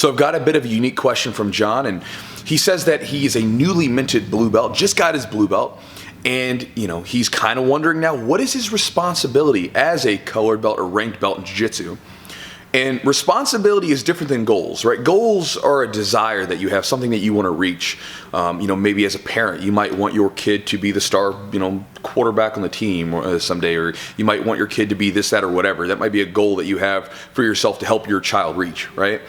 So I've got a bit of a unique question from John, and he says that he is a newly minted blue belt, just got his blue belt, and he's kind of wondering now, what is his responsibility as a colored belt or ranked belt in jiu-jitsu? And responsibility is different than goals, right? Goals are a desire that you have, something that you want to reach. Maybe as a parent, you might want your kid to be the star, quarterback on the team someday, or you might want your kid to be this, that, or whatever. That might be a goal that you have for yourself to help your child reach, right?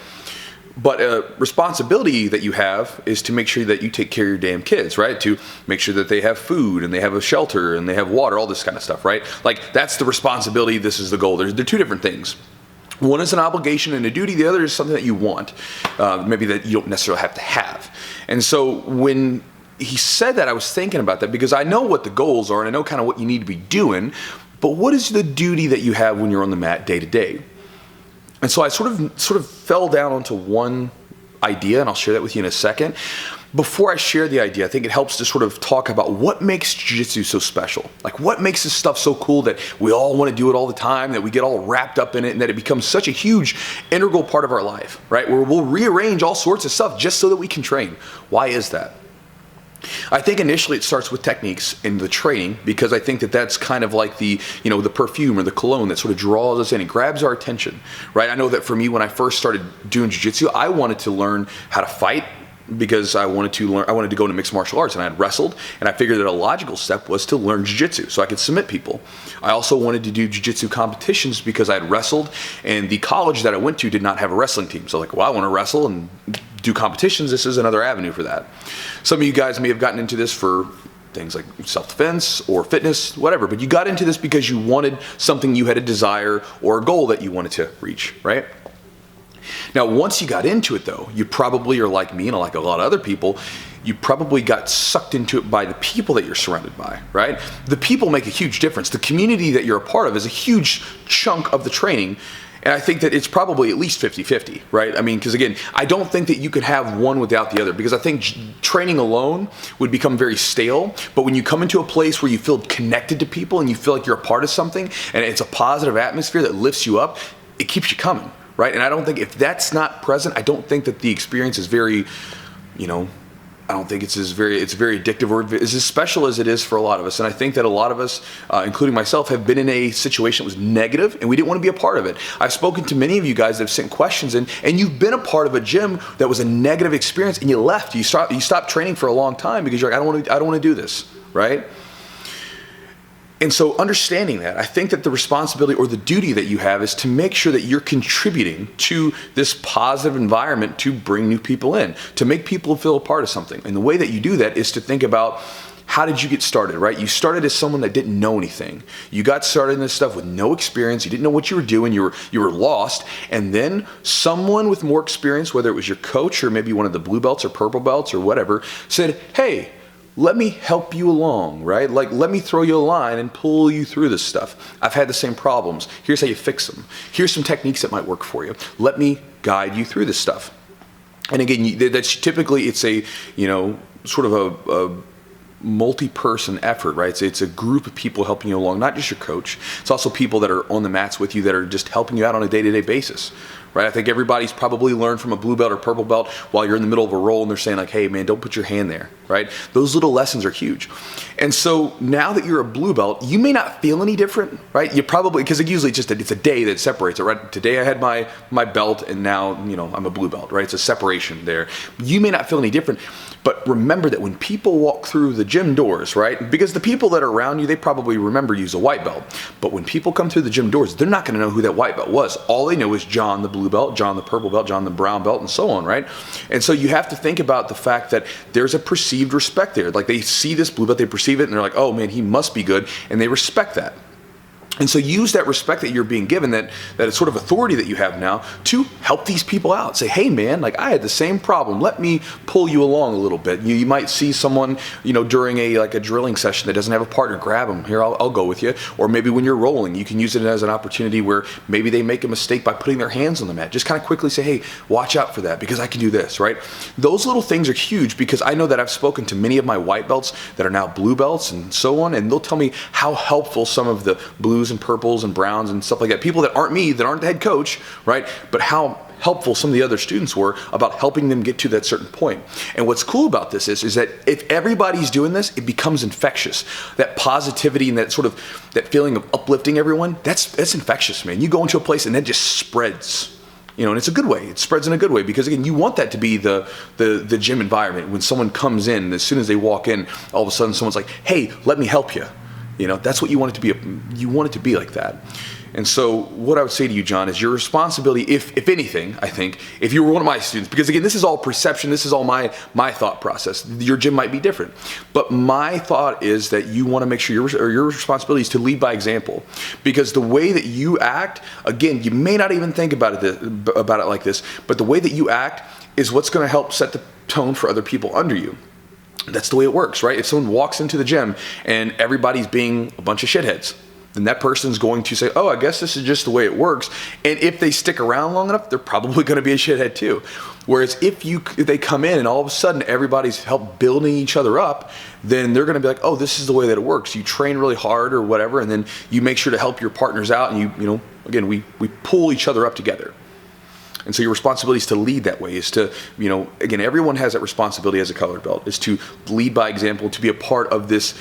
But a responsibility that you have is to make sure that you take care of your damn kids, right? To make sure that they have food and they have a shelter and they have water, all this kind of stuff, right? Like, that's the responsibility. This is the goal. They're two different things. One is an obligation and a duty. The other is something that you want, maybe that you don't necessarily have to have. And so when he said that, I was thinking about that because I know what the goals are and I know kind of what you need to be doing, but what is the duty that you have when you're on the mat day to day? And so I sort of fell down onto one idea, and I'll share that with you in a second. Before I share the idea, I think it helps to sort of talk about what makes jiu-jitsu so special. Like, what makes this stuff so cool that we all want to do it all the time, that we get all wrapped up in it, and that it becomes such a huge integral part of our life, right? Where we'll rearrange all sorts of stuff just so that we can train. Why is that? I think initially it starts with techniques in the training, because I think that that's kind of like the perfume or the cologne that sort of draws us in and grabs our attention, right? I know that for me, when I first started doing jiu-jitsu, I wanted to learn how to fight, because I wanted to go into mixed martial arts, and I had wrestled, and I figured that a logical step was to learn jiu-jitsu so I could submit people. I also wanted to do jiu-jitsu competitions because I had wrestled, and the college that I went to did not have a wrestling team. So I want to wrestle and do competitions. This is another avenue for that. Some of you guys may have gotten into this for things like self-defense or fitness, whatever, but you got into this because you wanted something, you had a desire or a goal that you wanted to reach, right? Now, once you got into it, though, you probably are like me and like a lot of other people, you probably got sucked into it by the people that you're surrounded by, right? The people make a huge difference. The community that you're a part of is a huge chunk of the training, and I think that it's probably at least 50-50, right? I mean, because again, I don't think that you could have one without the other, because I think training alone would become very stale, but when you come into a place where you feel connected to people and you feel like you're a part of something, and it's a positive atmosphere that lifts you up, it keeps you coming. Right? And I don't think, if that's not present, I don't think that the experience is very, I don't think it's very addictive or as special as it is for a lot of us. And I think that a lot of us, including myself, have been in a situation that was negative and we didn't want to be a part of it. I've spoken to many of you guys that have sent questions in, and you've been a part of a gym that was a negative experience and you left. You stopped training for a long time because you're like, I don't want to do this, right? And so understanding that, I think that the responsibility or the duty that you have is to make sure that you're contributing to this positive environment to bring new people in, to make people feel a part of something. And the way that you do that is to think about, how did you get started, right? You started as someone that didn't know anything. You got started in this stuff with no experience. You didn't know what you were doing. You were lost. And then someone with more experience, whether it was your coach or maybe one of the blue belts or purple belts or whatever, said, hey, let me help you along, right? Like, let me throw you a line and pull you through this stuff. I've had the same problems. Here's how you fix them. Here's some techniques that might work for you. Let me guide you through this stuff. And again, that's typically, it's a, sort of a multi-person effort, right? It's a group of people helping you along, not just your coach. It's also people that are on the mats with you that are just helping you out on a day-to-day basis, right? I think everybody's probably learned from a blue belt or purple belt while you're in the middle of a roll and they're saying like, hey man, don't put your hand there, right? Those little lessons are huge. And so now that you're a blue belt, you may not feel any different, right? You probably, because usually it's a day that separates it, right? Today I had my belt and now, I'm a blue belt, right? It's a separation there. You may not feel any different, but remember that when people walk through the gym doors, right? Because the people that are around you, they probably remember you as a white belt. But when people come through the gym doors, they're not going to know who that white belt was. All they know is John the blue belt, John the purple belt, John the brown belt, and so on, right? And so you have to think about the fact that there's a perceived respect there. Like, they see this blue belt, they perceive it, and they're like, oh man, he must be good, and they respect that. And so use that respect that you're being given, that sort of authority that you have now, to help these people out. Say, hey man, like, I had the same problem. Let me pull you along a little bit. You might see someone, during a drilling session that doesn't have a partner. Grab them. Here, I'll go with you. Or maybe when you're rolling, you can use it as an opportunity where maybe they make a mistake by putting their hands on the mat. Just kind of quickly say, hey, watch out for that because I can do this, right? Those little things are huge, because I know that I've spoken to many of my white belts that are now blue belts and so on, and they'll tell me how helpful some of the blues blues and purples and browns and stuff like that. People that aren't me, that aren't the head coach, right? But how helpful some of the other students were about helping them get to that certain point. And what's cool about this is that if everybody's doing this, it becomes infectious. That positivity and that sort of, that feeling of uplifting everyone, that's infectious, man. You go into a place and that just spreads. You know, and it's a good way. It spreads in a good way because, again, you want that to be the gym environment. When someone comes in, as soon as they walk in, all of a sudden someone's like, hey, let me help you. You know, that's what you want it to be. You want it to be like that. And so what I would say to you, John, is your responsibility, if anything, I think, if you were one of my students, because again, this is all perception, this is all my thought process. Your gym might be different. But my thought is that you want to make sure your responsibility is to lead by example. Because the way that you act, again, you may not even think about it like this, but the way that you act is what's going to help set the tone for other people under you. That's the way it works, right? If someone walks into the gym and everybody's being a bunch of shitheads, then that person's going to say, oh, I guess this is just the way it works. And if they stick around long enough, they're probably going to be a shithead too. Whereas if they come in and all of a sudden everybody's helped building each other up, then they're going to be like, oh, this is the way that it works. You train really hard or whatever, and then you make sure to help your partners out, and you know, again, we pull each other up together. And so your responsibility is to lead that way, is to, you know, again, everyone has that responsibility as a colored belt, is to lead by example, to be a part of this,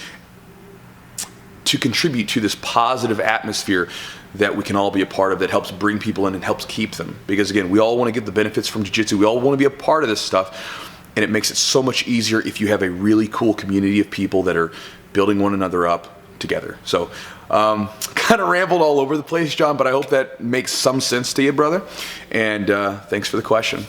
to contribute to this positive atmosphere that we can all be a part of, that helps bring people in and helps keep them. Because again, we all want to get the benefits from jiu-jitsu. We all want to be a part of this stuff. And it makes it so much easier if you have a really cool community of people that are building one another up together. So kind of rambled all over the place, John, but I hope that makes some sense to you, brother. And thanks for the question.